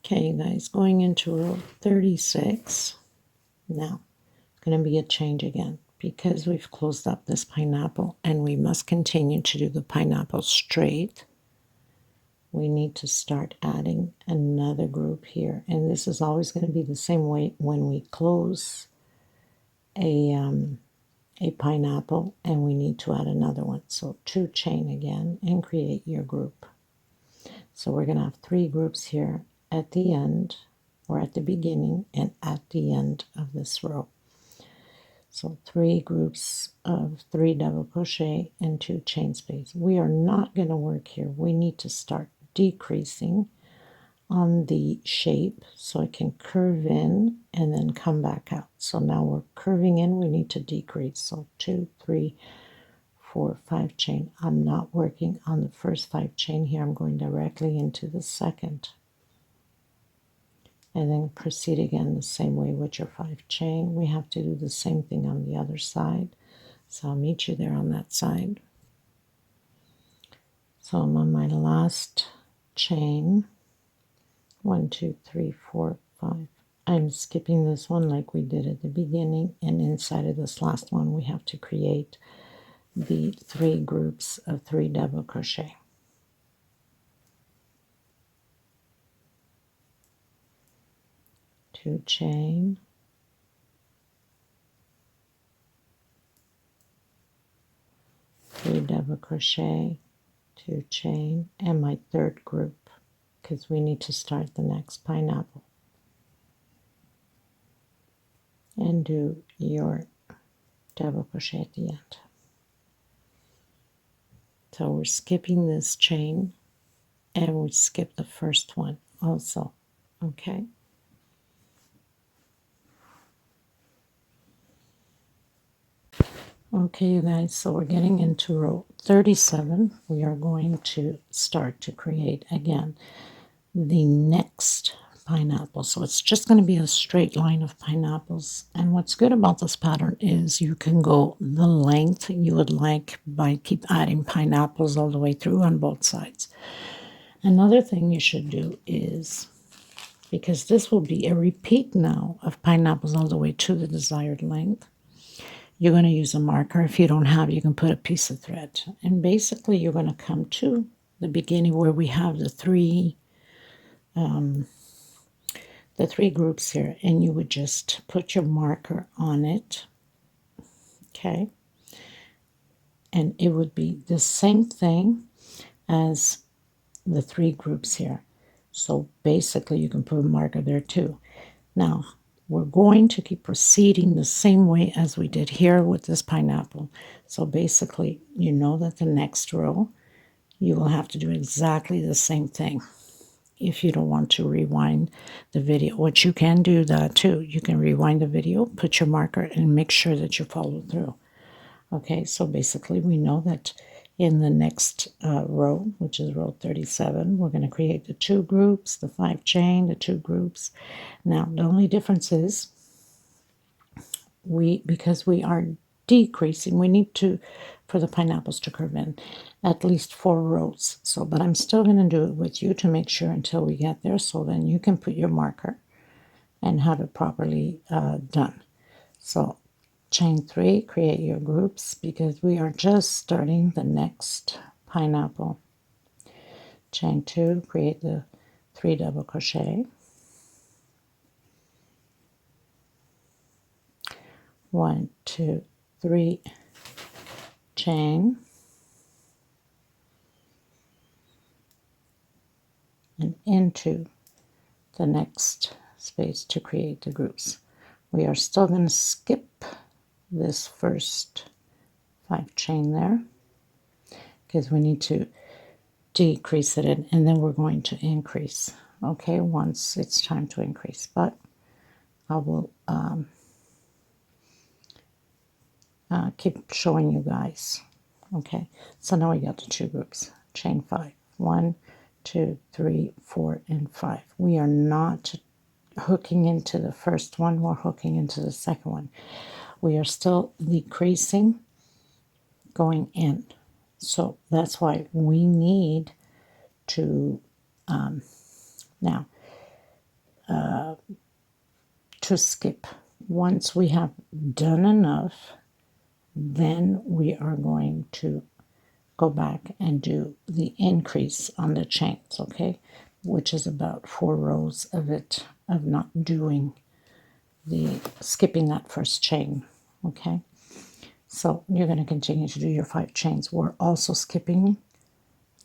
Okay, you guys, going into row 36. Now, it's going to be a change again because we've closed up this pineapple and we must continue to do the pineapple straight. We need to start adding another group here, and this is always going to be the same way when we close a pineapple and we need to add another one. So 2 chain again and create your group. So we're going to have 3 groups here at the end, or at the beginning and at the end of this row. So 3 groups of 3 double crochet and 2 chain space. We are not going to work here. We need to start decreasing on the shape so it can curve in and then come back out. So now we're curving in, we need to decrease. So 2, 3, 4, 5 chain. I'm not working on the first 5 chain here. I'm going directly into the second. And then proceed again the same way with your 5 chain. We have to do the same thing on the other side. So I'll meet you there on that side. So I'm on my last chain. 1, 2, 3, 4, 5. I'm skipping this one like we did at the beginning, and inside of this last one we have to create the 3 groups of 3 double crochet. Two chain, three double crochet, 2 chain, and my 3rd group, because we need to start the next pineapple. And do your double crochet at the end. So we're skipping this chain, and we skip the first one also, okay? Okay, you guys, so we're getting into row 37. We are going to start to create again the next pineapple. So it's just going to be a straight line of pineapples. And what's good about this pattern is you can go the length you would like by keep adding pineapples all the way through on both sides. Another thing you should do is, because this will be a repeat now of pineapples all the way to the desired length, you're going to use a marker. If you don't have, you can put a piece of thread. And basically you're going to come to the beginning where we have the three groups here, and you would just put your marker on it, okay? And it would be the same thing as the 3 groups here. So basically you can put a marker there too. Now, we're going to keep proceeding the same way as we did here with this pineapple. So basically, you know that the next row, you will have to do exactly the same thing. If you don't want to rewind the video, which you can do that too. You can rewind the video, put your marker, and make sure that you follow through. Okay, so basically we know that in the next row, which is row 37, we're going to create the 2 groups, the 5 chain, the 2 groups. Now, the only difference is because we are decreasing, we need to, for the pineapples to curve in, at least 4 rows. So, but I'm still going to do it with you to make sure until we get there, so then you can put your marker and have it properly done. So, chain 3, create your groups, because we are just starting the next pineapple. Chain 2, create the 3 double crochet. 1, 2, 3 chain, and into the next space to create the groups. We are still going to skip this first 5 chain there, because we need to decrease it in, and then we're going to increase, okay, once it's time to increase. But I will keep showing you guys. Okay, so now we got the 2 groups. Chain 5, 1, 2, 3, 4, and 5. We are not hooking into the first one, we're hooking into the second one. We are still decreasing, going in. So that's why we need to now to skip. Once we have done enough, then we are going to go back and do the increase on the chains, okay? Which is about 4 rows of it, of not doing the skipping that first chain, okay? So you're going to continue to do your 5 chains. We're also skipping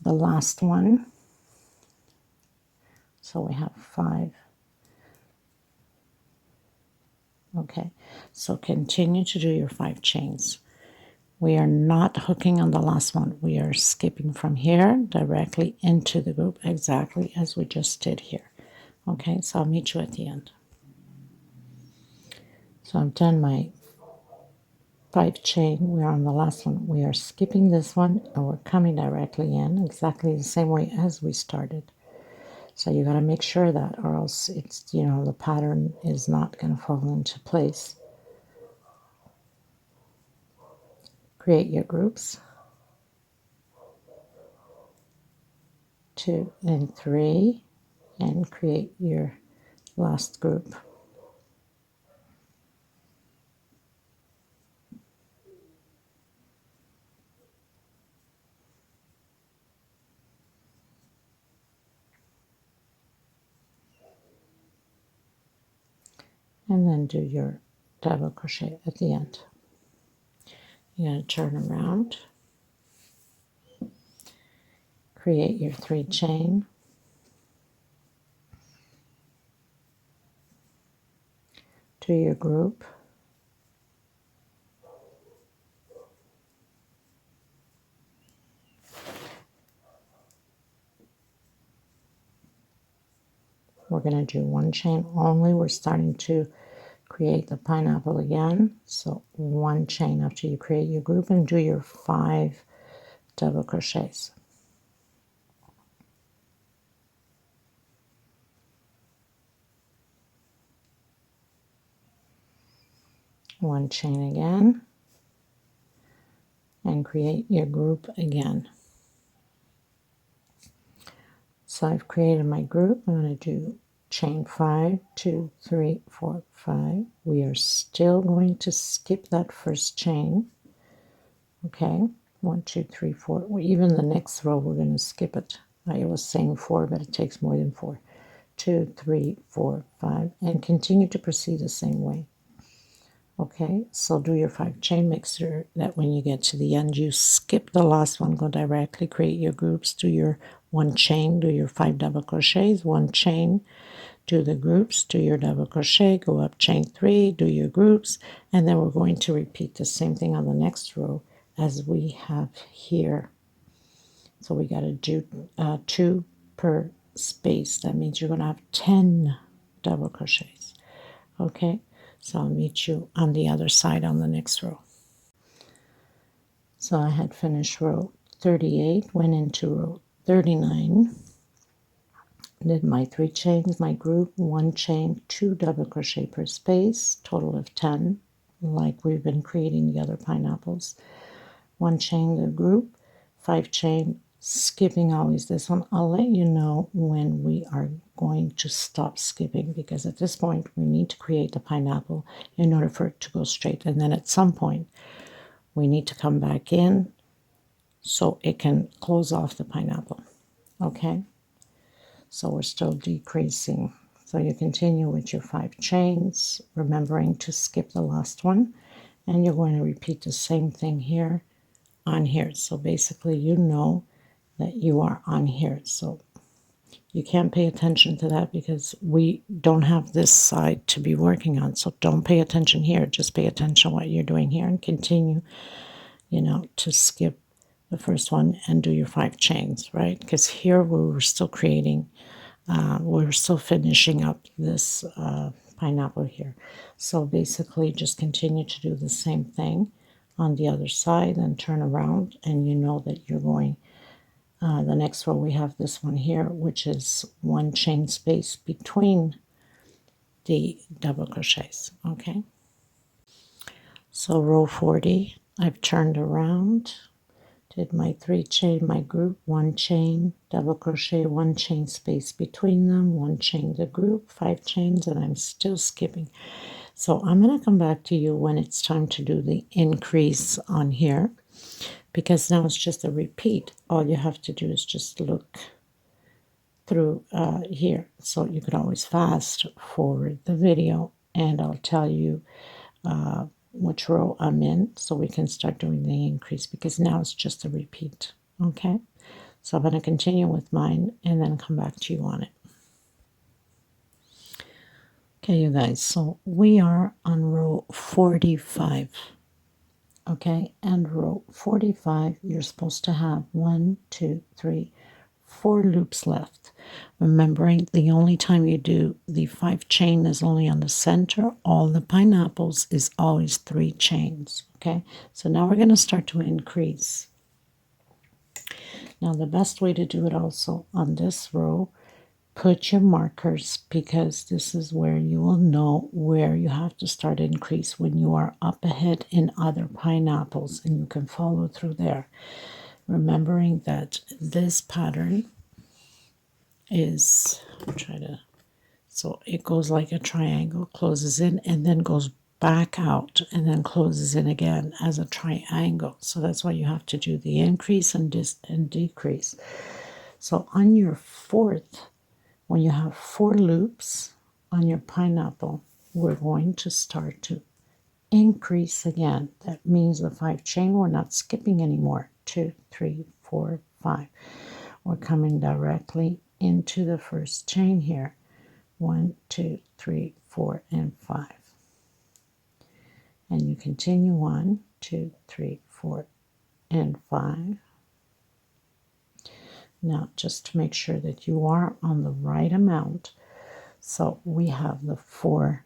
the last one. So we have 5. Okay, so continue to do your 5 chains. We are not hooking on the last one. We are skipping from here directly into the group, exactly as we just did here. Okay, so I'll meet you at the end. So I've done my 5 chain. We're on the last one. We are skipping this one and we're coming directly in exactly the same way as we started. So you got to make sure that, or else it's, you know, the pattern is not going to fall into place. Create your groups. 2 and 3, and create your last group. And then do your double crochet at the end. You're going to turn around, create your 3 chain, do your group, we're going to do 1 chain only. We're starting to create the pineapple again, so 1 chain after you create your group, and do your 5 double crochets. One chain again, and create your group again. So I've created my group. I'm going to do chain 5, 2, 3, 4, 5. We are still going to skip that first chain. Okay, 1, 2, 3, 4. Even the next row, we're going to skip it. I was saying 4, but it takes more than 4. 2, 3, 4, 5, and continue to proceed the same way. Okay, so do your 5 chain. Make sure that when you get to the end, you skip the last one, go directly, create your groups, do your 1 chain, do your 5 double crochets, 1 chain, do the groups, do your double crochet, go up chain 3, do your groups, and then we're going to repeat the same thing on the next row as we have here. So we got to do 2 per space. That means you're going to have 10 double crochets. Okay, so I'll meet you on the other side on the next row. So I had finished row 38, went into row 39, did my 3 chains, my group, 1 chain, 2 double crochet per space, total of 10, like we've been creating the other pineapples. 1 chain the group, 5 chain, skipping always this one. I'll let you know when we are going to stop skipping, because at this point we need to create the pineapple in order for it to go straight, and then at some point we need to come back in so it can close off the pineapple. Okay, so we're still decreasing. So you continue with your 5 chains, remembering to skip the last one, and you're going to repeat the same thing here on here. So basically you know that you are on here, so you can't pay attention to that because we don't have this side to be working on. So don't pay attention here, just pay attention to what you're doing here and continue, you know, to skip the first one and do your 5 chains, right? Because here we were still creating, we're still finishing up this pineapple here. So basically just continue to do the same thing on the other side and turn around, and you know that you're going the next row. We have this one here, which is 1 chain space between the double crochets. Okay, so row 40, I've turned around, did my 3 chain, my group, 1 chain, double crochet, 1 chain space between them, 1 chain the group, 5 chains, and I'm still skipping. So I'm going to come back to you when it's time to do the increase on here, because now it's just a repeat. All you have to do is just look through here. So you could always fast forward the video and I'll tell you which row I'm in so we can start doing the increase, because now it's just a repeat. Okay, so I'm going to continue with mine and then come back to you on it. Okay, you guys, so we are on row 45. Okay, and row 45, you're supposed to have 1, 2, 3, 4 loops left. Remembering the only time you do the 5 chain is only on the center. All the pineapples is always 3 chains. Okay, so now we're going to start to increase. Now the best way to do it also on this row, put your markers, because this is where you will know where you have to start increase when you are up ahead in other pineapples, and you can follow through there. Remembering that this pattern is, so it goes like a triangle, closes in and then goes back out and then closes in again as a triangle. So that's why you have to do the increase and decrease. So on your 4th, when you have 4 loops on your pineapple, we're going to start to increase again. That means the 5 chain, we're not skipping anymore. 2, 3, 4, 5. We're coming directly into the first chain here. 1, 2, 3, 4, and 5. And you continue 1, 2, 3, 4, and 5. Now, just to make sure that you are on the right amount, so we have the 4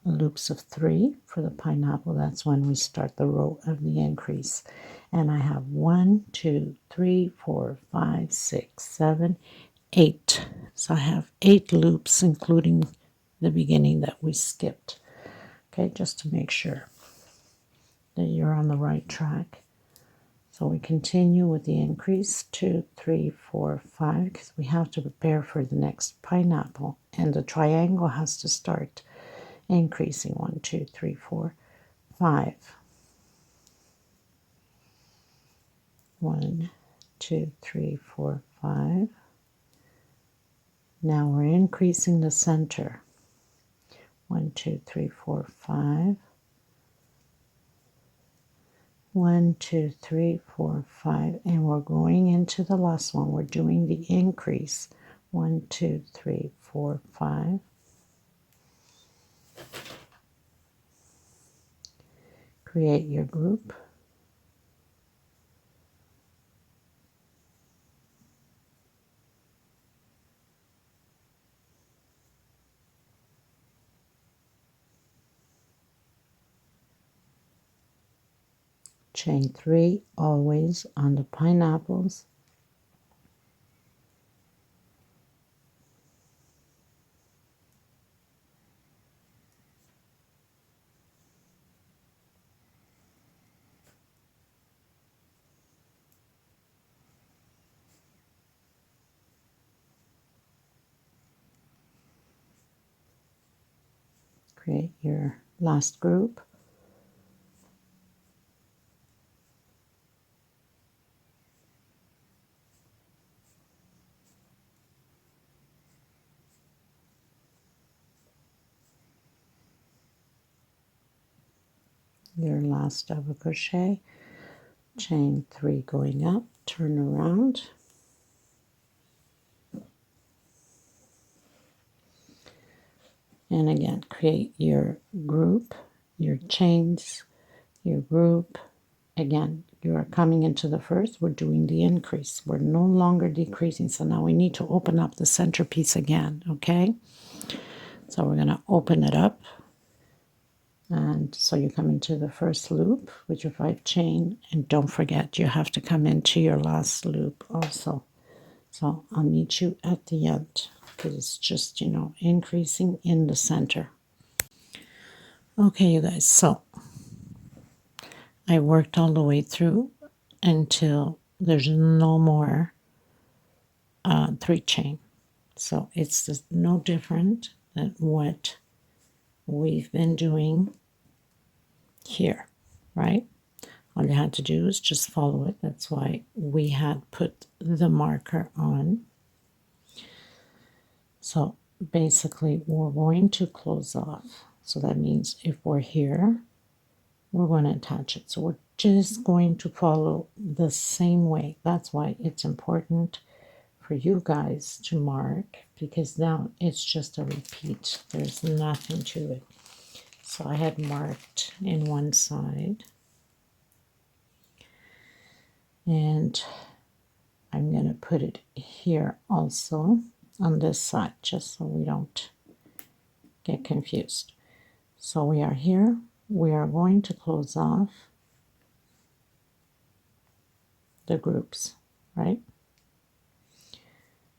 loops of 3 for the pineapple. That's when we start the row of the increase. And I have 1, 2, 3, 4, 5, 6, 7, 8. So I have 8 loops, including the beginning that we skipped. Okay, just to make sure that you're on the right track. So we continue with the increase, 2, 3, 4, 5, because we have to prepare for the next pineapple. And the triangle has to start increasing. 1, 2, 3, 4, 5. 1, 2, 3, 4, 5. Now we're increasing the center. 1, 2, 3, 4, 5. 1, 2, 3, 4, 5, and we're going into the last one. We're doing the increase. 1, 2, 3, 4, 5. Create your group. Chain 3 always on the pineapples. Create your last group. Your last double crochet, chain 3 going up, turn around, and again create your group, your chains, your group. Again, you are coming into the first, we're doing the increase, we're no longer decreasing, so now we need to open up the centerpiece again. Okay, so we're going to open it up. And so you come into the first loop with your 5 chain, and don't forget you have to come into your last loop also. So I'll meet you at the end, because it's just, increasing in the center. Okay, you guys, so I worked all the way through until there's no more 3 chain. So it's just no different than what we've been doing here, right? All you had to do is just follow it. That's why we had put the marker on. So basically we're going to close off. So that means if we're here, we're going to attach it. So we're just going to follow the same way. That's why it's important for you guys to mark, because now it's just a repeat. There's nothing to it. So I had marked in one side, and I'm going to put it here also on this side, just so we don't get confused. So we are here. We are going to close off the groups, right?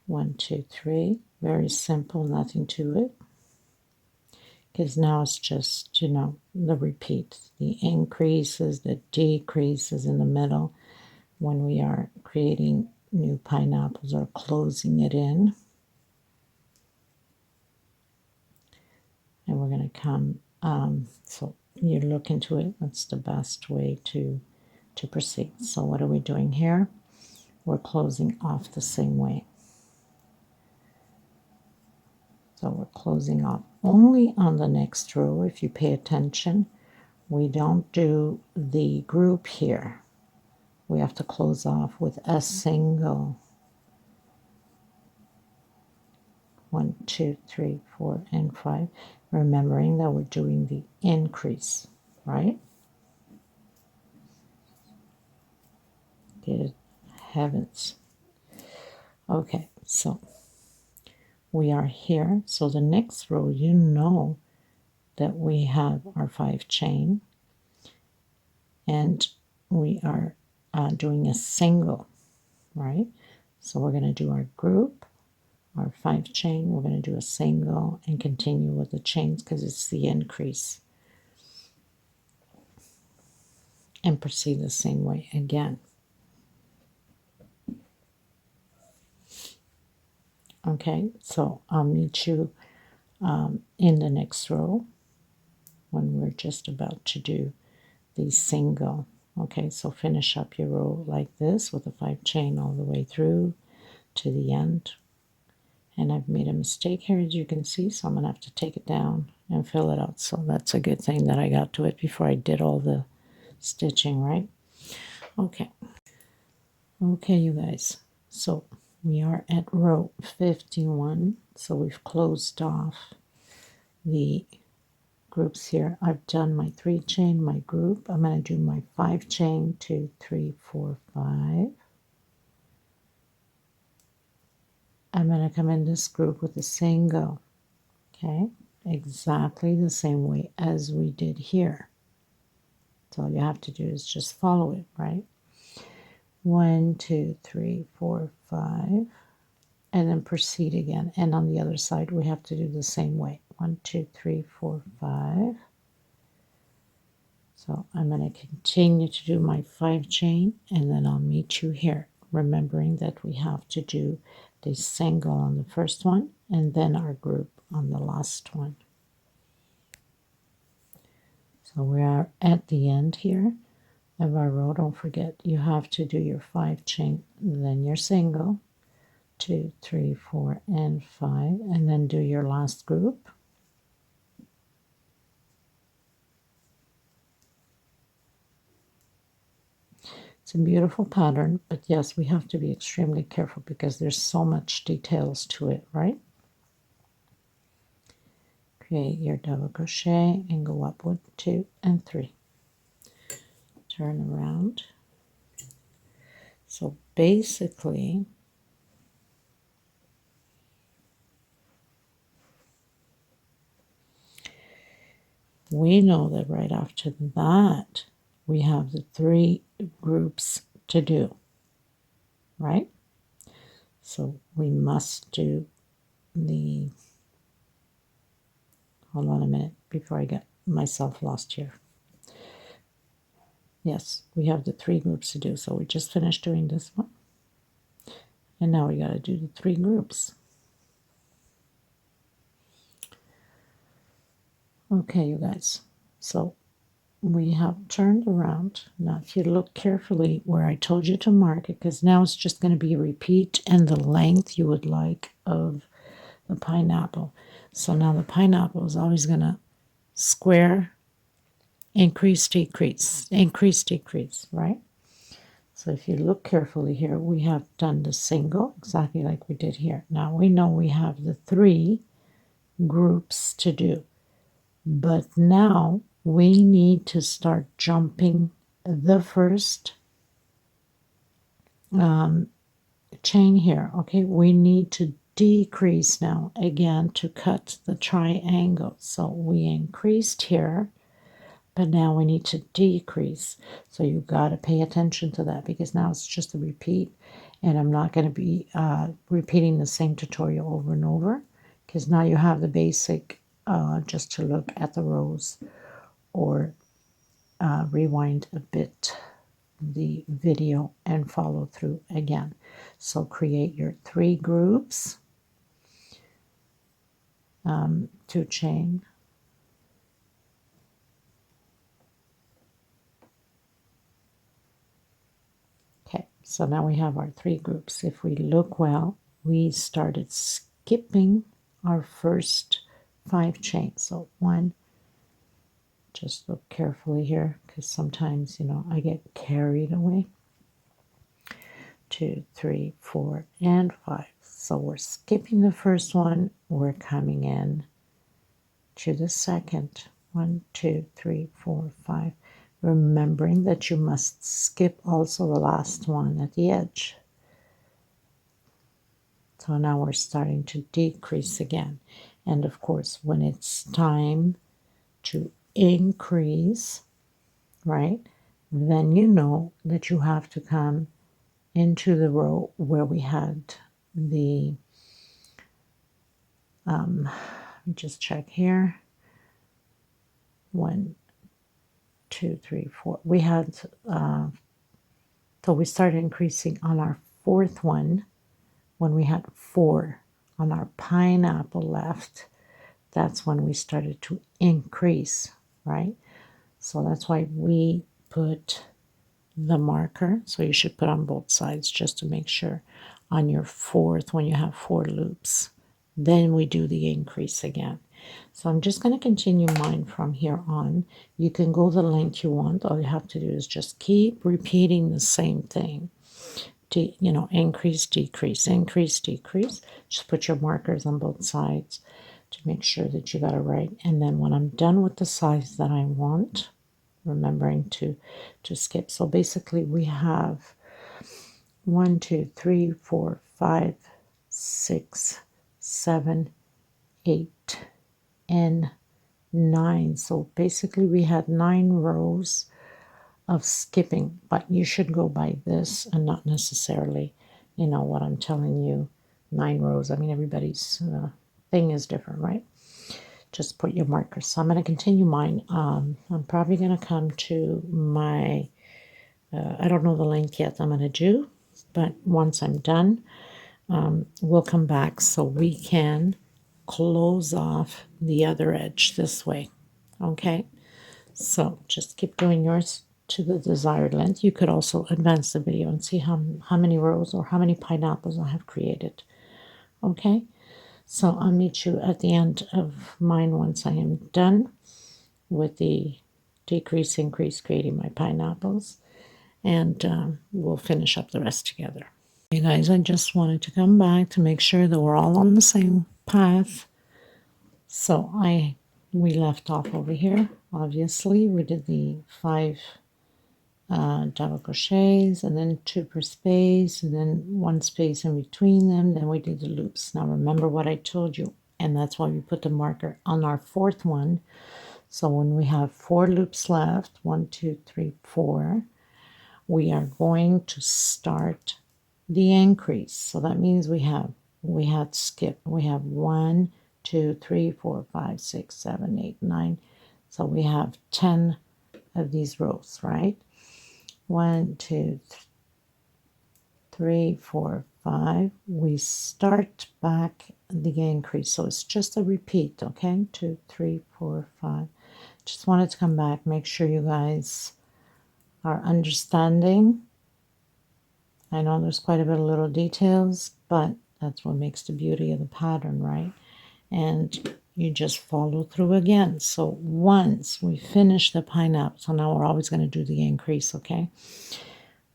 1, 2, 3. Very simple, nothing to it. Because now it's just, you know, the repeat. The increases, the decreases in the middle when we are creating new pineapples or closing it in. And we're going to come, so you look into it. That's the best way to proceed. So what are we doing here? We're closing off the same way. So we're closing off only on the next row. If you pay attention, we don't do the group here. We have to close off with a single. 1, 2, 3, 4, and 5. Remembering that we're doing the increase, right? Good heavens. Okay, so we are here. So the next row, you know that we have our 5 chain, and we are doing a single, right? So we're going to do our group, our 5 chain, we're going to do a single and continue with the chains because it's the increase, and proceed the same way again. Okay, so I'll meet you in the next row when we're just about to do the single. Okay, so finish up your row like this with a 5 chain all the way through to the end. And I've made a mistake here, as you can see, so I'm going to have to take it down and fill it out. So that's a good thing that I got to it before I did all the stitching, right? Okay. Okay, you guys. So we are at row 51. So we've closed off the groups here. I've done my 3 chain, my group. I'm going to do my 5 chain, 2, 3, 4, 5. I'm going to come in this group with a single, okay? Exactly the same way as we did here. So all you have to do is just follow it, right? 1, 2, 3, 4, 5, and then proceed again. And on the other side, we have to do the same way. 1, 2, 3, 4, 5. So I'm going to continue to do my 5 chain, and then I'll meet you here, remembering that we have to do the single on the first one and then our group on the last one. So we are at the end here of our row. Don't forget, you have to do your 5 chain, then your single, 2, 3, 4, and 5, and then do your last group. It's a beautiful pattern, but yes, we have to be extremely careful because there's so much details to it, right? Create your double crochet and go up 1, 2, and 3. Turn around. So basically, we know that right after that, we have the 3 groups to do, right? So we must do the, hold on a minute before I get myself lost here. Yes, we have the 3 groups to do. So we just finished doing this one. And now we got to do the 3 groups. Okay, you guys. So we have turned around. Now, if you look carefully where I told you to mark it, because now it's just going to be a repeat and the length you would like of the pineapple. So now the pineapple is always going to square, increase, decrease, right? So if you look carefully here, we have done the single, exactly like we did here. Now we know we have the 3 groups to do, but now we need to start jumping the first chain here. Okay, we need to decrease now again to cut the triangle. So we increased here, but now we need to decrease. So you got to pay attention to that, because now it's just a repeat, and I'm not going to be repeating the same tutorial over and over, because now you have the basic just to look at the rows or rewind a bit the video and follow through again. So create your 3 groups, 2 chain, okay, so now we have our 3 groups. If we look well, we started skipping our first 5 chains. So 1, just look carefully here, because sometimes, you know, I get carried away. 2, 3, 4, and 5. So we're skipping the first one, we're coming in to the second. 1, 2, 3, 4, 5. Remembering that you must skip also the last one at the edge. So now we're starting to decrease again. And of course, when it's time to increase, right, then you know that you have to come into the row where we had the, let me just check here. 1, 2, 3, 4. We had, so we started increasing on our 4th one when we had 4 on our pineapple left. That's when we started to increase, right? So that's why we put the marker. So you should put on both sides just to make sure. On your 4th, when you have 4 loops, then we do the increase again. So I'm just going to continue mine from here on. You can go the length you want. All you have to do is just keep repeating the same thing. You know, increase, decrease, increase, decrease. Just put your markers on both sides to make sure that you got it right. And then when I'm done with the size that I want, remembering to skip. So basically we have 1, 2, 3, 4, 5, 6, 7, 8, and 9. So basically we had 9 rows of skipping, but you should go by this and not necessarily, you know, what I'm telling you, 9 rows. I mean, everybody's thing is different, right? Just put your markers. So I'm going to continue mine. I'm probably going to come to my, I don't know the length yet I'm going to do, but once I'm done, we'll come back so we can close off the other edge this way. Okay, so just keep doing yours to the desired length. You could also advance the video and see how many rows or how many pineapples I have created. Okay, so I'll meet you at the end of mine once I am done with the decrease, increase, creating my pineapples, and we'll finish up the rest together. Hey guys, I just wanted to come back to make sure that we're all on the same path. So we left off over here. Obviously, we did the 5 double crochets, and then 2 per space, and then 1 space in between them. Then we did the loops. Now remember what I told you, and that's why we put the marker on our 4th one. So when we have 4 loops left, 1, 2, 3, 4, we are going to start the increase. So that means we had skip. We have 1, 2, 3, 4, 5, 6, 7, 8, 9. So we have 10 of these rows, right? 1, 2, 3, 4, 5. We start back the increase, so it's just a repeat. Okay, 2, 3, 4, 5. Just wanted to come back, make sure you guys are understanding. I know there's quite a bit of little details, but that's what makes the beauty of the pattern, right? And you just follow through again. So once we finish the pineapple, so now we're always going to do the increase, okay?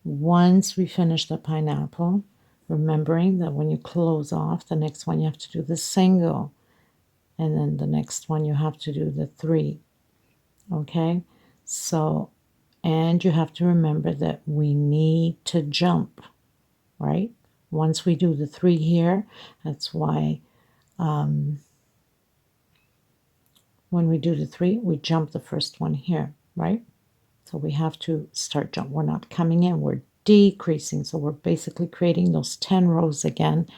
Once we finish the pineapple, remembering that when you close off, the next one you have to do the single, and then the next one you have to do the 3, okay? So, and you have to remember that we need to jump, right? Once we do the 3 here, that's why when we do the 3, we jump the first one here, right? So we have to start jump. We're not coming in, we're decreasing. So we're basically creating those 10 rows again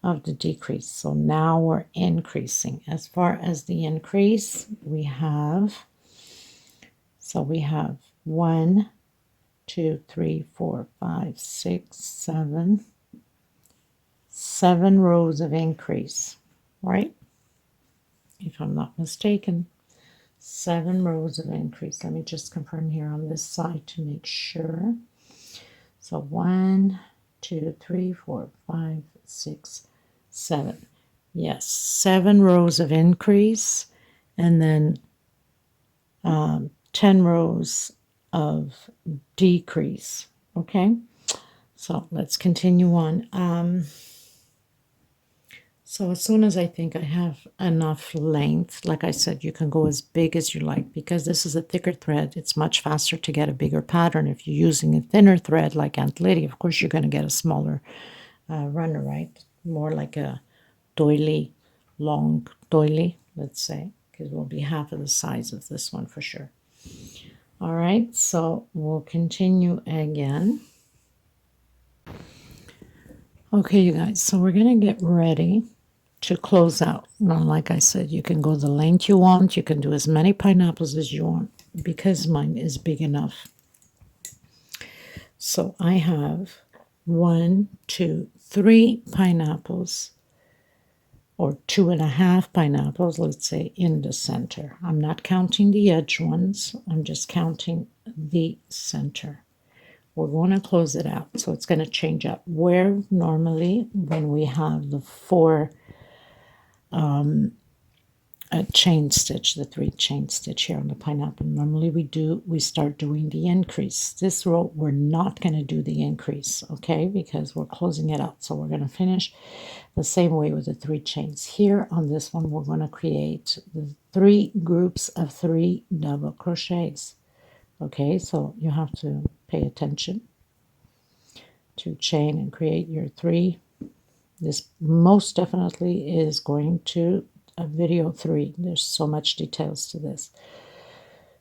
of the decrease. So now we're increasing. As far as the increase, we have 1, 2, 3, 4, 5, 6, 7 rows of increase, right? If I'm not mistaken, 7 rows of increase. Let me just confirm here on this side to make sure. So 1, 2, 3, 4, 5, 6, 7. Yes, 7 rows of increase, and then 10 rows of decrease. Okay, so let's continue on. So as soon as I think I have enough length, like I said, you can go as big as you like. Because this is a thicker thread, it's much faster to get a bigger pattern. If you're using a thinner thread like Aunt Lydia, of course you're going to get a smaller runner, right? More like a doily, long doily, let's say, because it will be half of the size of this one for sure. All right, so we'll continue again. Okay, you guys, so we're going to get ready to close out. Now, like I said, you can go the length you want. You can do as many pineapples as you want because mine is big enough. So I have 1, 2, 3 pineapples, or 2.5 pineapples, let's say, in the center. I'm not counting the edge ones. I'm just counting the center. We're going to close it out, so it's going to change up. Where normally when we have the 4 chain stitch, the 3 chain stitch here on the pineapple, normally we start doing the increase. This row we're not going to do the increase, okay, because we're closing it out. So we're going to finish the same way with the 3 chains. Here on this one we're going to create the 3 groups of 3 double crochets. Okay, so you have to pay attention to chain and create your 3. This most definitely is going to a video 3. There's so much details to this.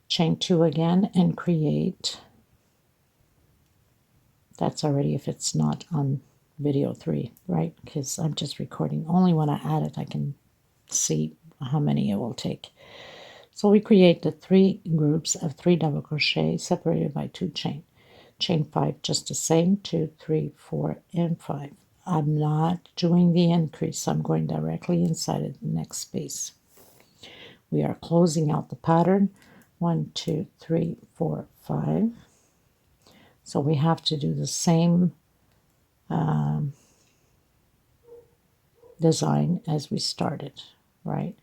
Chain 2 again and create. That's already if it's not on video 3, right? Because I'm just recording. Only when I add it I can see how many it will take. So we create the 3 groups of 3 double crochet separated by 2 chain. Chain 5 just the same, 2, 3, 4, and 5. I'm not doing the increase. I'm going directly inside of the next space. We are closing out the pattern. 1, 2, 3, 4, 5. So we have to do the same design as we started, right?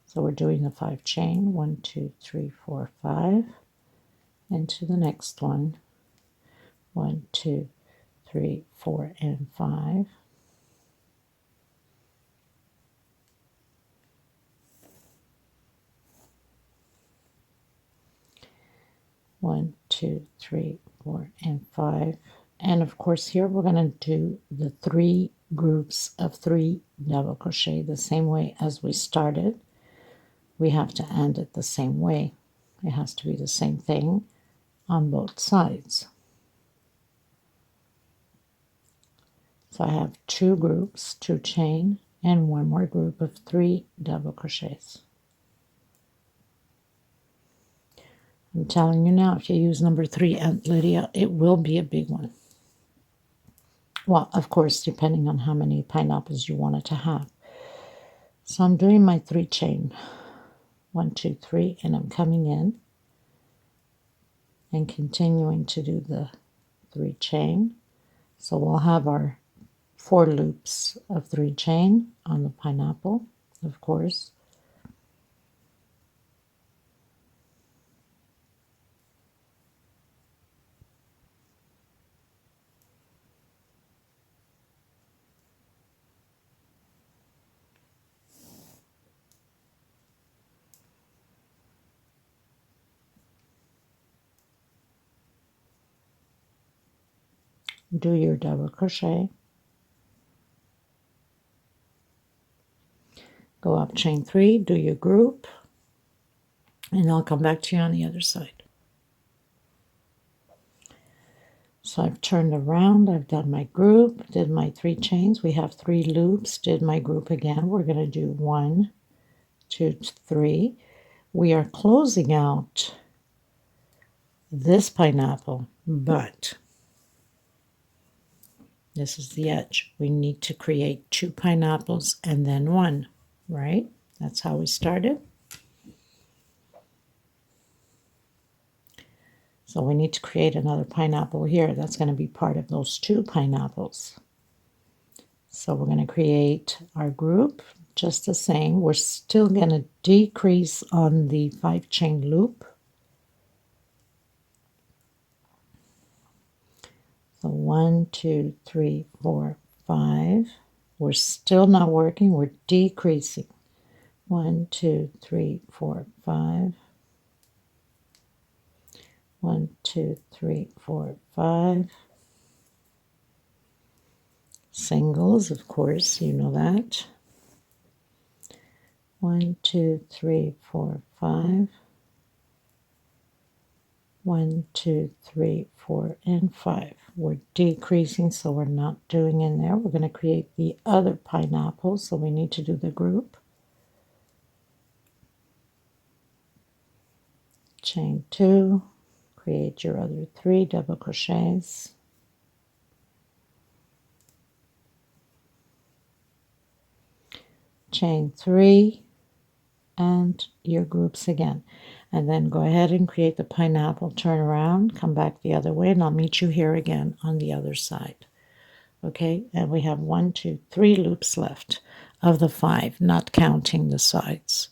So we're doing the 5 chain, 1, 2, 3, 4, 5, into the next one. 1, 2, 3, 4, and 5. One, 2, 3, 4, and 5. And of course here we're going to do the 3 groups of 3 double crochet the same way as we started. We have to end it the same way. It has to be the same thing on both sides. So I have 2 groups, 2 chain, and 1 more group of 3 double crochets. I'm telling you now, if you use number 3, Aunt Lydia, it will be a big one. Well, of course, depending on how many pineapples you want it to have. So I'm doing my 3 chain. 1, 2, 3, and I'm coming in and continuing to do the 3 chain. So we'll have our 4 loops of 3 chain on the pineapple, of course. Do your double crochet, go up chain 3, do your group, and I'll come back to you on the other side. So I've turned around, I've done my group, did my 3 chains, we have 3 loops, did my group again. We're going to do 1, 2, 3. We are closing out this pineapple, but this is the edge. We need to create 2 pineapples and then 1, right? That's how we started. So we need to create another pineapple here. That's going to be part of those 2 pineapples. So we're going to create our group just the same. We're still going to decrease on the 5 chain loop. So 1, 2, 3, 4, 5. We're still not working. We're decreasing. 1, 2, 3, 4, 5. 1, 2, 3, 4, 5. Singles, of course, you know that. 1, 2, 3, 4, 5. 1, 2, 3, 4, and 5. We're decreasing, so we're not doing in there. We're going to create the other pineapple, so we need to do the group. Chain 2, create your other 3 double crochets. Chain 3, and your groups again. And then go ahead and create the pineapple, turn around, come back the other way, and I'll meet you here again on the other side. Okay, and we have 1, 2, 3 loops left of the 5, not counting the sides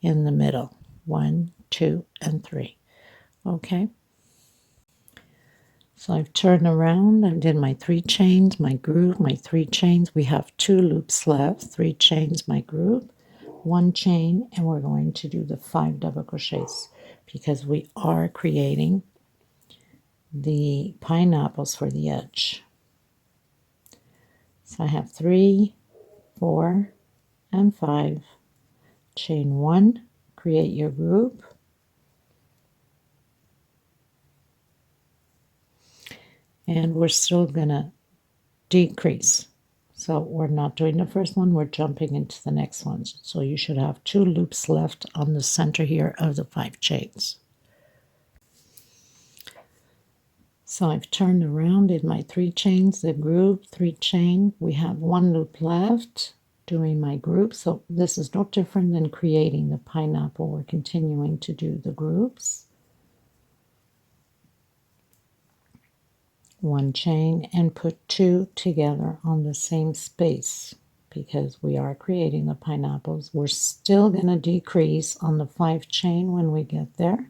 in the middle. 1, 2, and 3. Okay, so I've turned around, I did my 3 chains, my group, my 3 chains. We have 2 loops left, 3 chains, my group, 1 chain, and we're going to do the 5 double crochets because we are creating the pineapples for the edge. So I have 3, 4, and 5. Chain 1, create your group. And we're still going to decrease. So we're not doing the first one, we're jumping into the next one. So you should have 2 loops left on the center here of the 5 chains. So I've turned around, did my 3 chains, the group, 3 chain. We have 1 loop left doing my group. So this is no different than creating the pineapple. We're continuing to do the groups. 1 chain and put 2 together on the same space because we are creating the pineapples. We're still going to decrease on the 5 chain when we get there.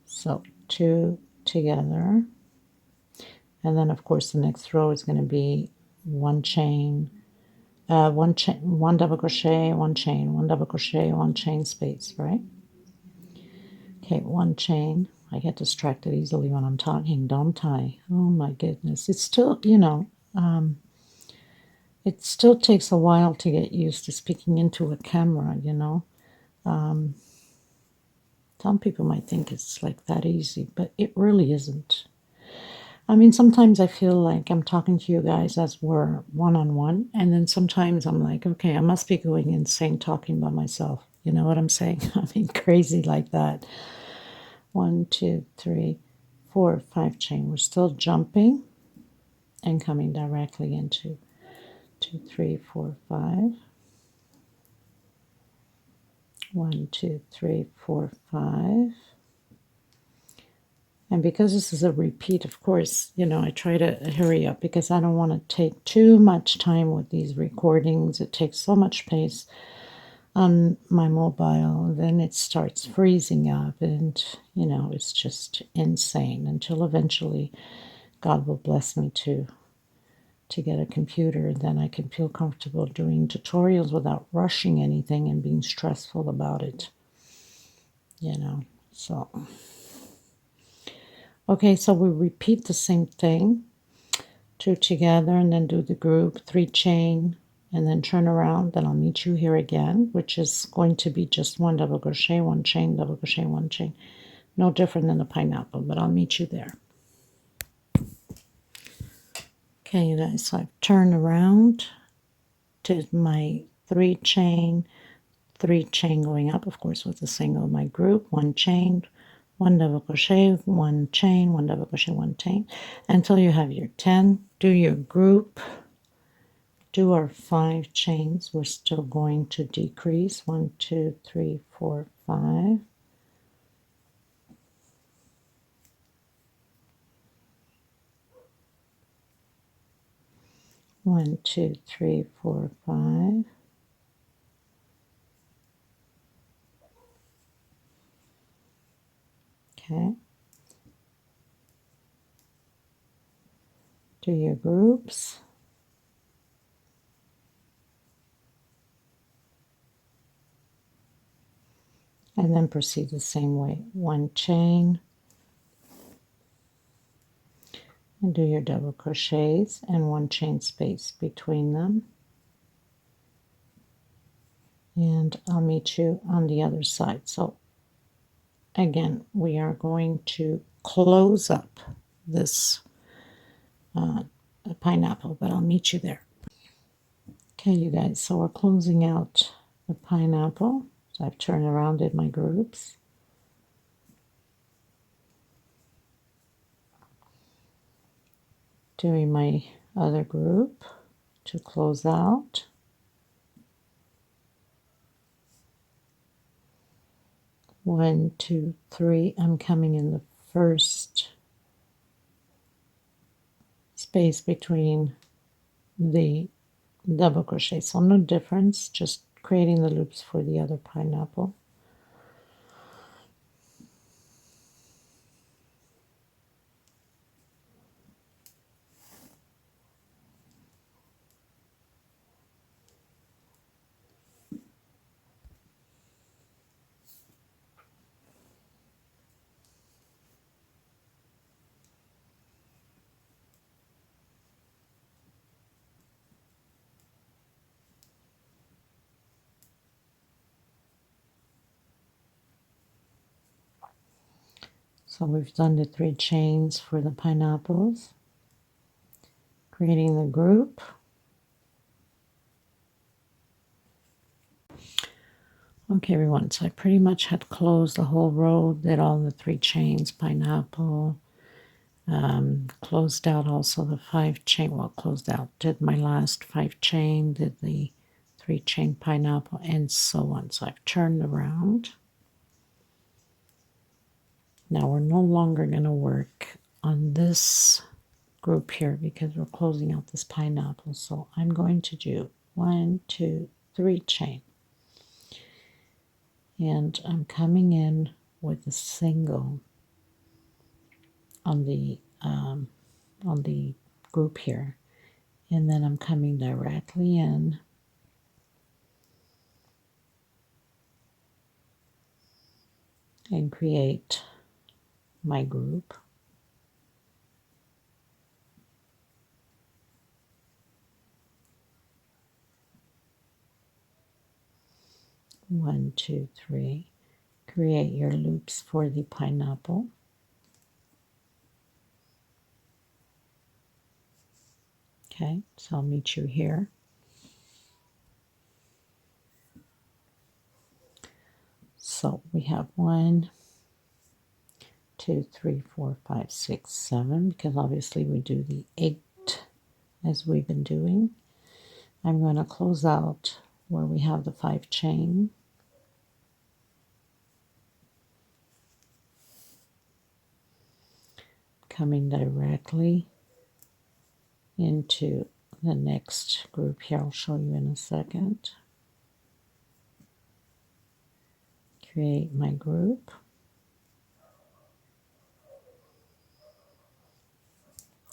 So 2 together, and then of course the next row is going to be 1 chain, 1 double crochet, 1 chain, 1 double crochet, 1 chain space, right? Okay, 1 chain. I get distracted easily when I'm talking, don't I? Oh my goodness. It's still, you know, it still takes a while to get used to speaking into a camera, you know. Some people might think it's like that easy, but it really isn't. I mean, sometimes I feel like I'm talking to you guys as we're one-on-one, and then sometimes I'm like, okay, I must be going insane talking by myself. You know what I'm saying? I mean, crazy like that. 1, 2, 3, 4, 5 chain. We're still jumping and coming directly into 2, 3, 4, 5. 1, 2, 3, 4, 5. And because this is a repeat, of course, you know, I try to hurry up because I don't want to take too much time with these recordings. It takes so much space on my mobile. Then it starts freezing up, and, you know, it's just insane until eventually God will bless me to get a computer. Then I can feel comfortable doing tutorials without rushing anything and being stressful about it, you know, so... Okay, so we repeat the same thing, 2 together, and then do the group, 3 chain, and then turn around. Then I'll meet you here again, which is going to be just 1 double crochet, 1 chain, double crochet, 1 chain. No different than a pineapple, but I'll meet you there. Okay, you guys, so I've turned around, did my 3 chain, 3 chain going up, of course, with a single of my group, 1 chain, 1 double crochet, 1 chain, 1 double crochet, 1 chain, until you have your 10. Do your group, do our 5 chains. We're still going to decrease 1, 2, 3, 4, 5. One, two, three, four, 5. Okay. Do your groups. And then proceed the same way. 1 chain. And do your double crochets and 1 chain space between them. And I'll meet you on the other side. So again, we are going to close up this pineapple, but I'll meet you there. Okay, you guys, so we're closing out the pineapple. So I've turned around in my groups. Doing my other group to close out. One, two, three. I'm coming in the first space between the double crochet. So no difference, just creating the loops for the other pineapple. So we've done the 3 chains for the pineapples, creating the group. Okay, everyone, so I pretty much had closed the whole row, did all the 3 chains, pineapple, closed out also the 5 chain, well, closed out, did my last 5 chain, did the 3 chain pineapple, and so on. So I've turned around. Now we're no longer going to work on this group here because we're closing out this pineapple. So I'm going to do 1, 2, 3 chain. And I'm coming in with a single on the group here. And then I'm coming directly in and create my group. One, two, three. Create your loops for the pineapple. Okay, so I'll meet you here. So we have 1, 2, 3, 4, 5, 6, 7, because obviously we do the 8 as we've been doing. I'm going to close out where we have the 5 chain. Coming directly into the next group here. I'll show you in a second. Create my group.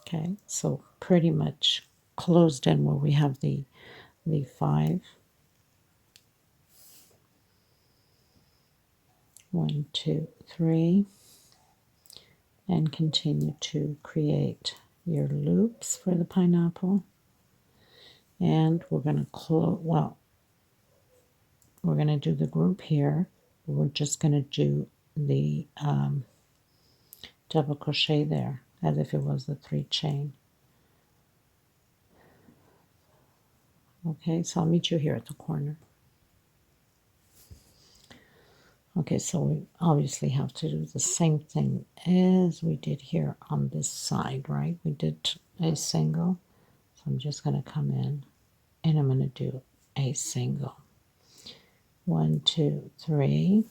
Okay, so pretty much closed in where we have the 5. 1, 2, 3, and continue to create your loops for the pineapple. And we're going to close, well, we're going to do the group here. We're just going to do the double crochet there as if it was the 3 chain. Okay, so I'll meet you here at the corner. Okay, so we obviously have to do the same thing as we did here on this side, right? We did a single, so I'm just going to come in and I'm going to do a single. 1, 2, 3,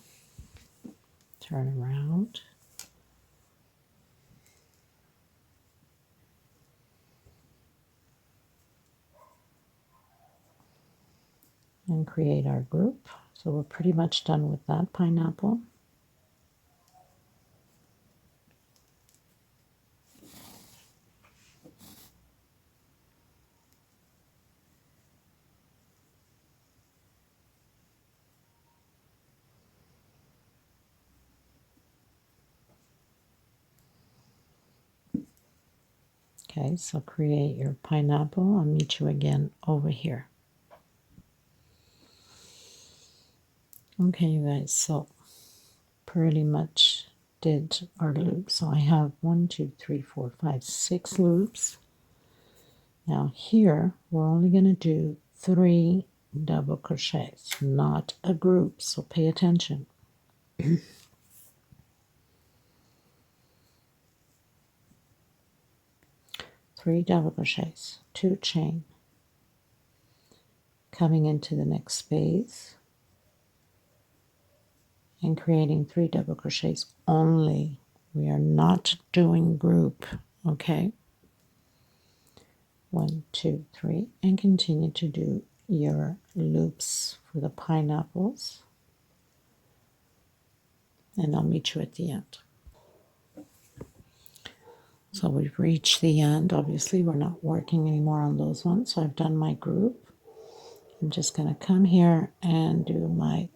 turn around. And create our group. So we're pretty much done with that pineapple. Okay, so create your pineapple. I'll meet you again over here. Okay, you guys, so pretty much did our loop. So I have 1, 2, 3, 4, 5, 6 loops. Now here, we're only going to do 3 double crochets, not a group, so pay attention. 3 double crochets, 2 chain, coming into the next space, and creating 3 double crochets only. We are not doing group, okay? 1, 2, 3, and continue to do your loops for the pineapples. And I'll meet you at the end. So we've reached the end. Obviously, we're not working anymore on those ones. So I've done my group. I'm just going to come here and do my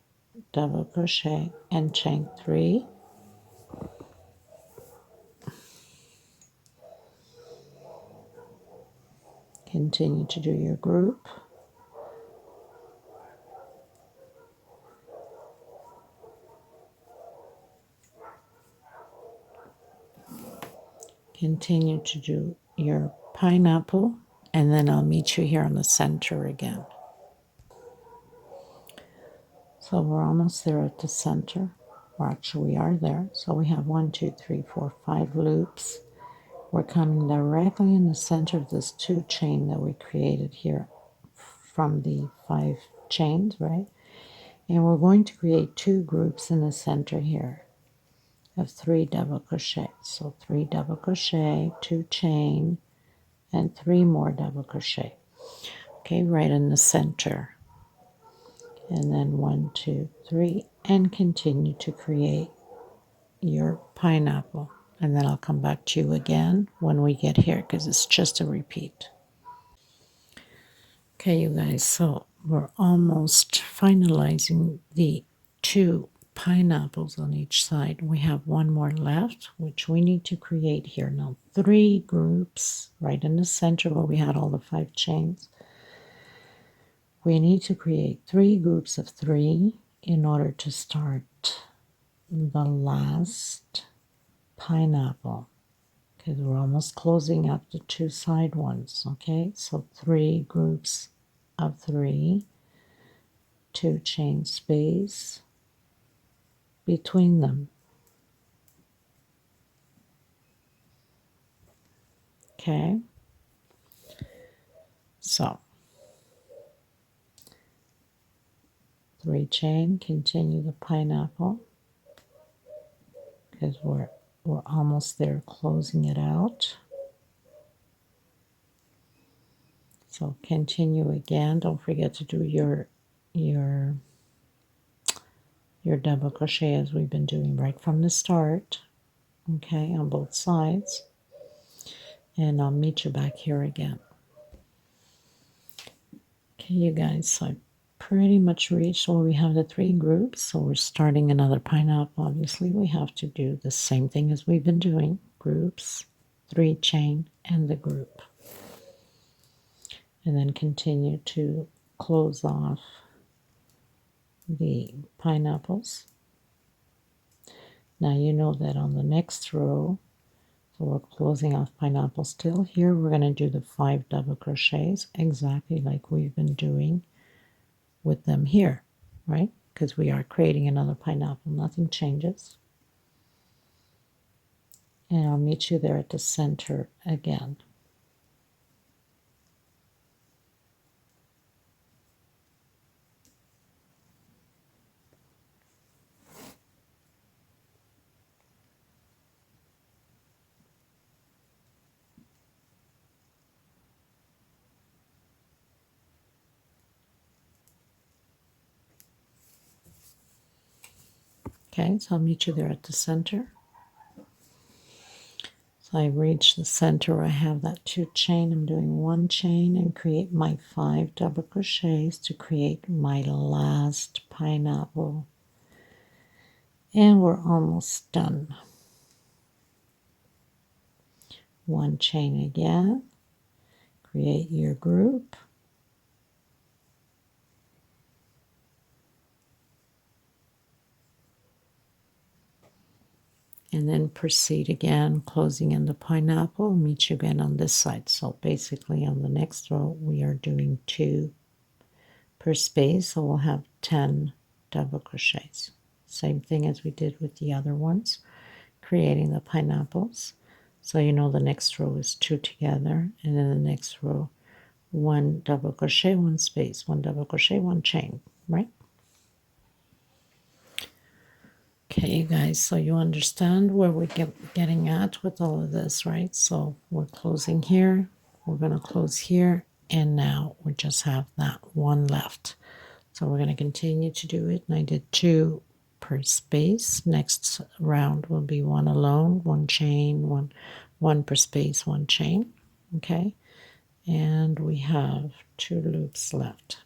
double crochet and chain 3. Continue to do your group. Continue to do your pineapple, and then I'll meet you here on the center again. So we're almost there at the center, or actually we are there. So we have 1, 2, 3, 4, 5 loops. We're coming directly in the center of this 2 chain that we created here from the 5 chains, right? And we're going to create 2 groups in the center here of 3 double crochet. So 3 double crochet, 2 chain, and 3 more double crochet. Okay, right in the center. And then 1, 2, 3, and continue to create your pineapple. And then I'll come back to you again when we get here because it's just a repeat. Okay, you guys, so we're almost finalizing the 2 pineapples on each side. We have 1 more left, which we need to create here. Now, 3 groups right in the center where we had all the 5 chains. We need to create 3 groups of 3 in order to start the last pineapple. because we're almost closing up the 2 side ones. Okay, so 3 groups of 3, 2 chain space between them. Okay, so 3 chain, continue the pineapple because we're almost there, closing it out. So continue again. Don't forget to do your double crochet as we've been doing right from the start. Okay, on both sides. And I'll meet you back here again. Okay, you guys, so I pretty much reached where we have the 3 groups. So we're starting another pineapple. Obviously, we have to do the same thing as we've been doing. Groups, 3 chain, and the group. And then continue to close off the pineapples. Now you know that on the next row, so we're closing off pineapple still. Here we're going to do the 5 double crochets exactly like we've been doing with them here, right? Because we are creating another pineapple. Nothing changes. And I'll meet you there at the center again. Okay, so I'll meet you there at the center. So I reach the center. I have that 2 chain. I'm doing 1 chain and create my 5 double crochets to create my last pineapple. And we're almost done. 1 chain again. Create your group. And then proceed again, closing in the pineapple. Meet you again on this side. So basically on the next row, we are doing 2 per space. So we'll have 10 double crochets. Same thing as we did with the other ones, creating the pineapples. So you know the next row is 2 together. And then the next row, 1 double crochet, 1 space, 1 double crochet, 1 chain, right? Okay, you guys, so you understand where we're getting at with all of this, right? So we're closing here, we're going to close here, and now we just have that 1 left. So we're going to continue to do it, and I did 2 per space. Next round will be 1 alone, 1 chain, 1 per space, 1 chain, okay? And we have 2 loops left.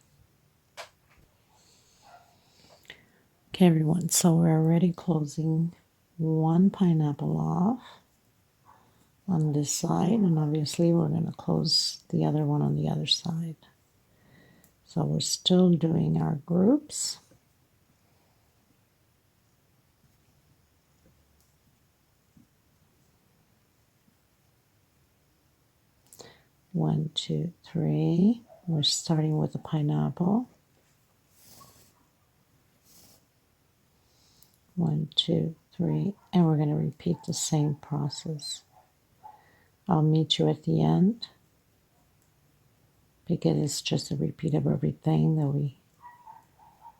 Okay, everyone, so we're already closing 1 pineapple off on this side, and obviously we're going to close the other one on the other side. So we're still doing our groups. One, two, three. We're starting with the pineapple. 1, 2, 3, and we're going to repeat the same process. I'll meet you at the end because it's just a repeat of everything that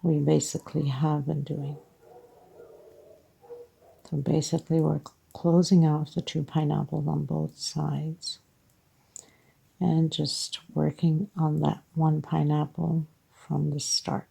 we basically have been doing. So basically we're closing off the 2 pineapples on both sides and just working on that 1 pineapple from the start.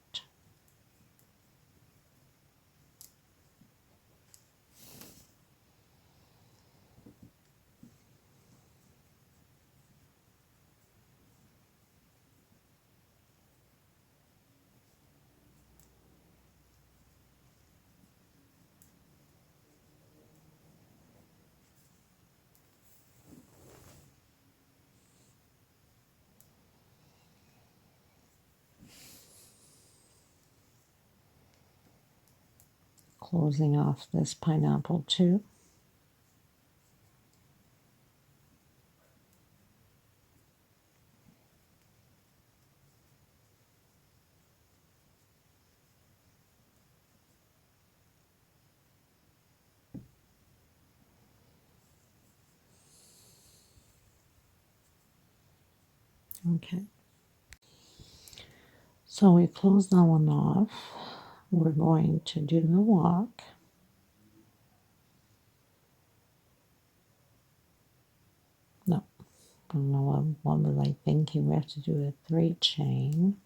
Closing off this pineapple too. Okay. So we close that one off. We're going to do the walk. No, I don't know what was I thinking. We have to do a 3 chain.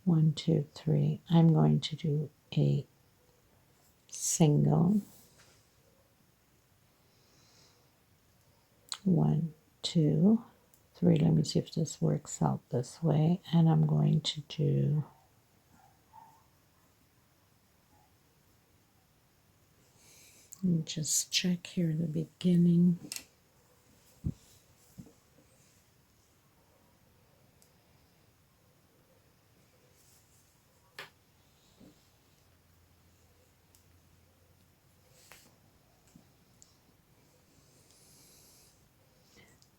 1, 2, 3. I'm going to do a single. 1, 2, 3. Let me see if this works out this way. And I'm going to do just check here the beginning.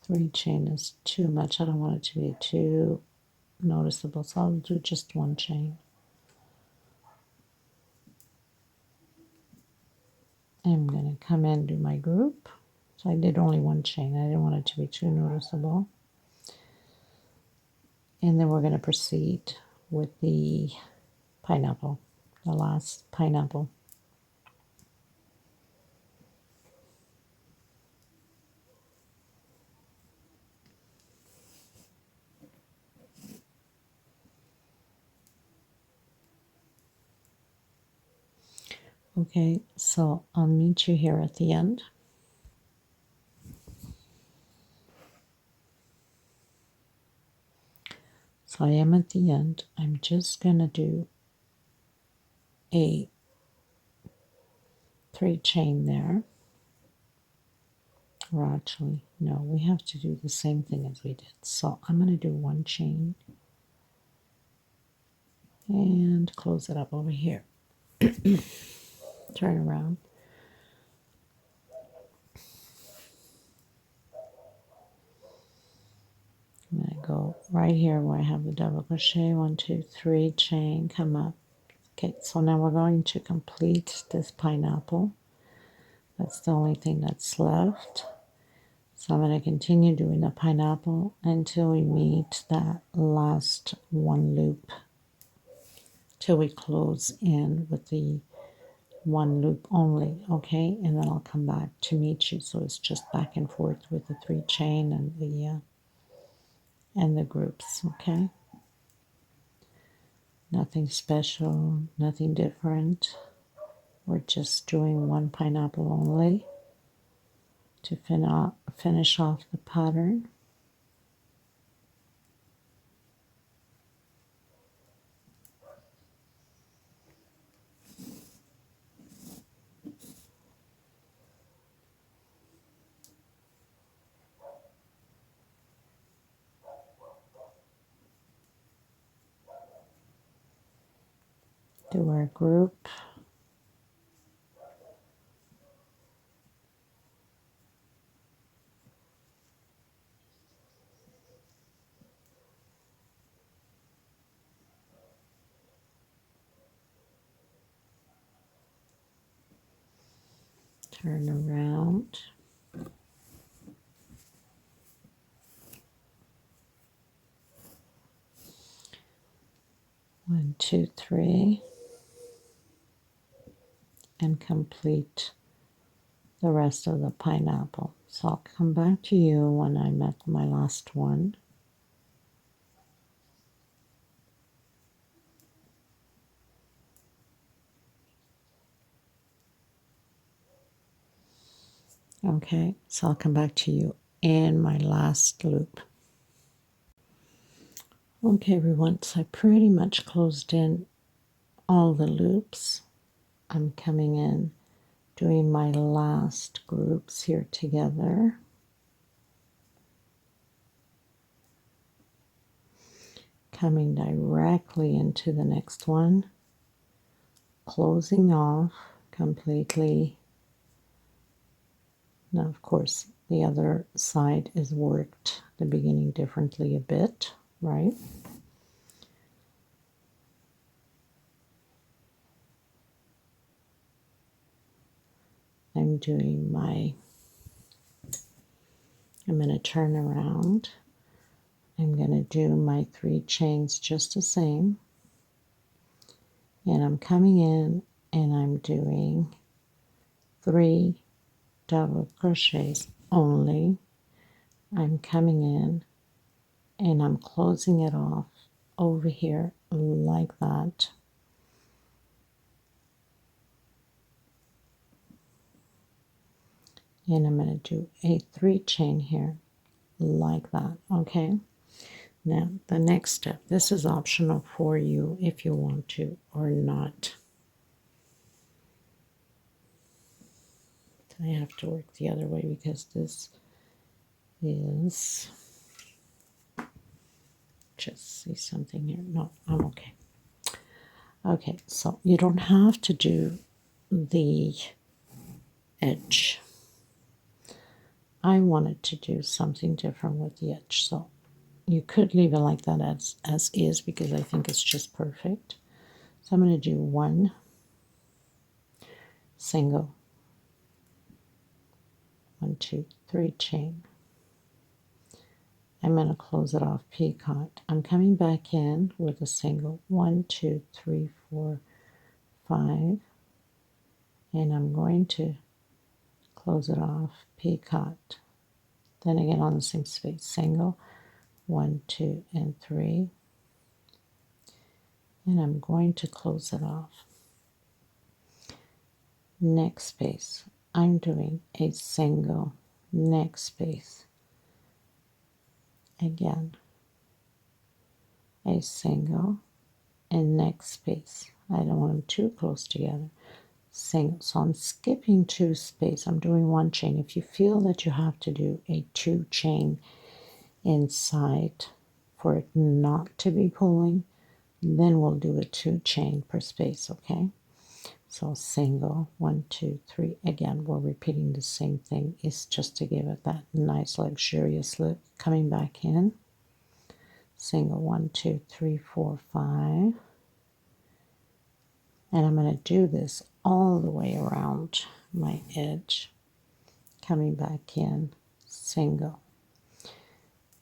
Three chain is too much. I don't want it to be too noticeable, so I'll do just 1 chain. I'm going to come in and do my group. So I did only 1 chain. I didn't want it to be too noticeable. And then we're going to proceed with the pineapple, the last pineapple. Okay, so I'll meet you here at the end. So I am at the end. I'm just going to do a 3 chain there. Or actually, no, we have to do the same thing as we did. So I'm going to do 1 chain and close it up over here. Turn around. I'm going to go right here where I have the double crochet. 1, 2, 3, chain, come up. Okay, so now we're going to complete this pineapple. That's the only thing that's left. So I'm going to continue doing the pineapple until we meet that last 1 loop, till we close in with the 1 loop only, okay? And then I'll come back to meet you. So it's just back and forth with the 3 chain and the groups, okay? Nothing special, nothing different. We're just doing 1 pineapple only to finish off the pattern. Do our group. Turn around. One, two, three, and complete the rest of the pineapple. So I'll come back to you when I'm at my last one. Okay, so I'll come back to you in my last loop. Okay, everyone, so I pretty much closed in all the loops. I'm coming in, doing my last groups here together. Coming directly into the next one, closing off completely. Now, of course, the other side is worked the beginning differently a bit, right? I'm going to turn around. I'm going to do my 3 chains just the same, and I'm coming in and I'm doing 3 double crochets only. I'm coming in and I'm closing it off over here like that. And I'm going to do a 3 chain here like that. Okay, now the next step, this is optional for you if you want to or not. I have to work the other way because this is, just see something here. No, I'm okay. Okay, so you don't have to do the edge. I wanted to do something different with the edge, so you could leave it like that as is because I think it's just perfect. So I'm going to do 1 single, 1, 2, 3 chain. I'm going to close it off picot. I'm coming back in with a single, 1, 2, 3, 4, 5, and I'm going to close it off picot. Then again on the same space, single, 1, 2, and 3, and I'm going to close it off. Next space, I'm doing a single, next space, again, a single, and next space. I don't want them too close together. Single. So I'm skipping 2 spaces. I'm doing 1 chain. If you feel that you have to do a 2 chain inside for it not to be pulling, then we'll do a 2 chain per space, okay? So single, 1, 2, 3. Again, we're repeating the same thing. It's just to give it that nice luxurious look. Coming back in, single, 1, 2, 3, 4, 5. And I'm going to do this all the way around my edge. Coming back in, single,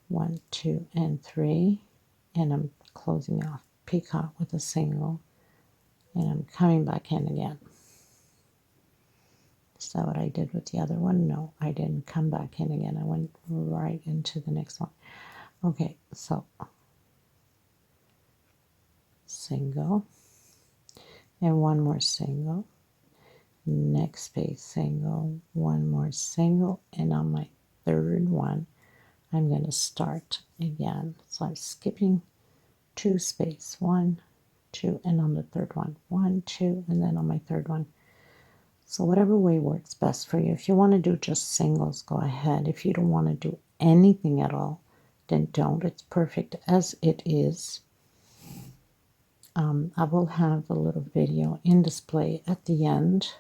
1, 2, and 3. And I'm closing off picot with a single. And I'm coming back in again. Is that what I did with the other one? No, I didn't come back in again. I went right into the next one. Okay, so single, and 1 more single. Next space, single, 1 more single, and on my 3rd one, I'm going to start again. So I'm skipping 2 spaces, 1, 2, and on the 3rd one, 1, 2, and then on my 3rd one. So whatever way works best for you. If you want to do just singles, go ahead. If you don't want to do anything at all, then don't. It's perfect as it is. I will have a little video in display at the end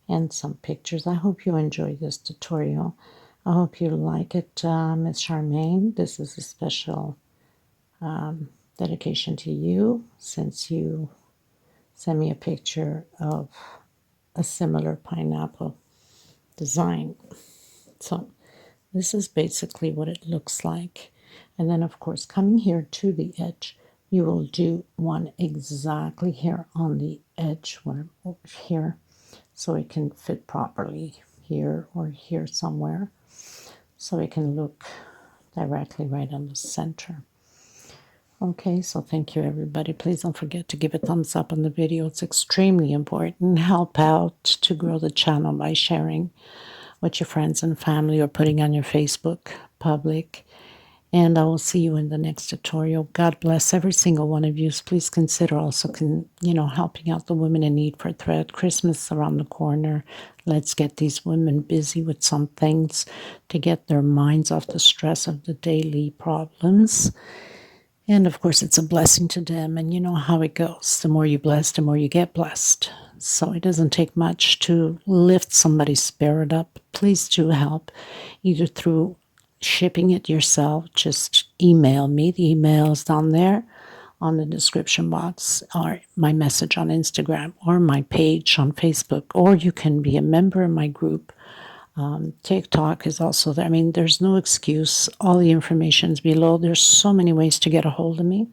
and some pictures. I hope you enjoy this tutorial. I hope you like it, Miss Charmaine. This is a special dedication to you since you sent me a picture of a similar pineapple design. So this is basically what it looks like. And then of course coming here to the edge, you will do one exactly here on the edge, one over here, so it can fit properly here or here somewhere, so it can look directly right on the center. Okay, so thank you everybody. Please don't forget to give a thumbs up on the video. It's extremely important. Help out to grow the channel by sharing with your friends and family or putting on your Facebook public. And I will see you in the next tutorial. God bless every single one of you. Please consider also, helping out the women in need for thread. Christmas around the corner. Let's get these women busy with some things to get their minds off the stress of the daily problems. And of course, it's a blessing to them. And you know how it goes. The more you bless, the more you get blessed. So it doesn't take much to lift somebody's spirit up. Please do help, either through shipping it yourself. Just email me. The email is down there on the description box, or my message on Instagram, or my page on Facebook, or you can be a member of my group, TikTok is also there. I mean, there's no excuse. All the information is below. There's so many ways to get a hold of me.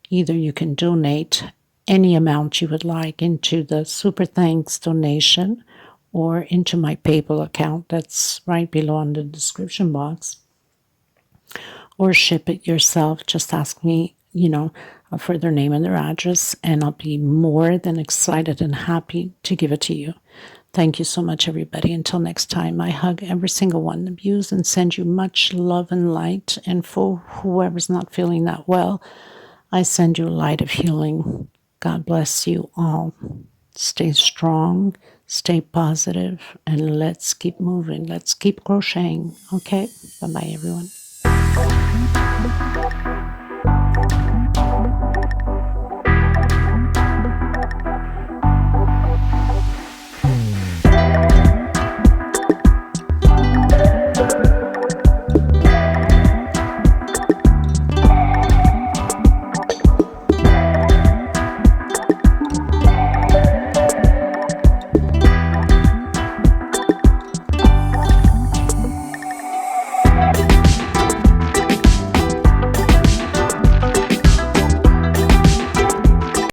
Either you can donate any amount you would like into the Super Thanks donation or into my PayPal account that's right below in the description box, or ship it yourself. Just ask me, for their name and their address, and I'll be more than excited and happy to give it to you. Thank you so much, everybody. Until next time, I hug every single one of you and send you much love and light. And for whoever's not feeling that well, I send you a light of healing. God bless you all. Stay strong, stay positive, and let's keep moving. Let's keep crocheting. Okay? Bye-bye, everyone.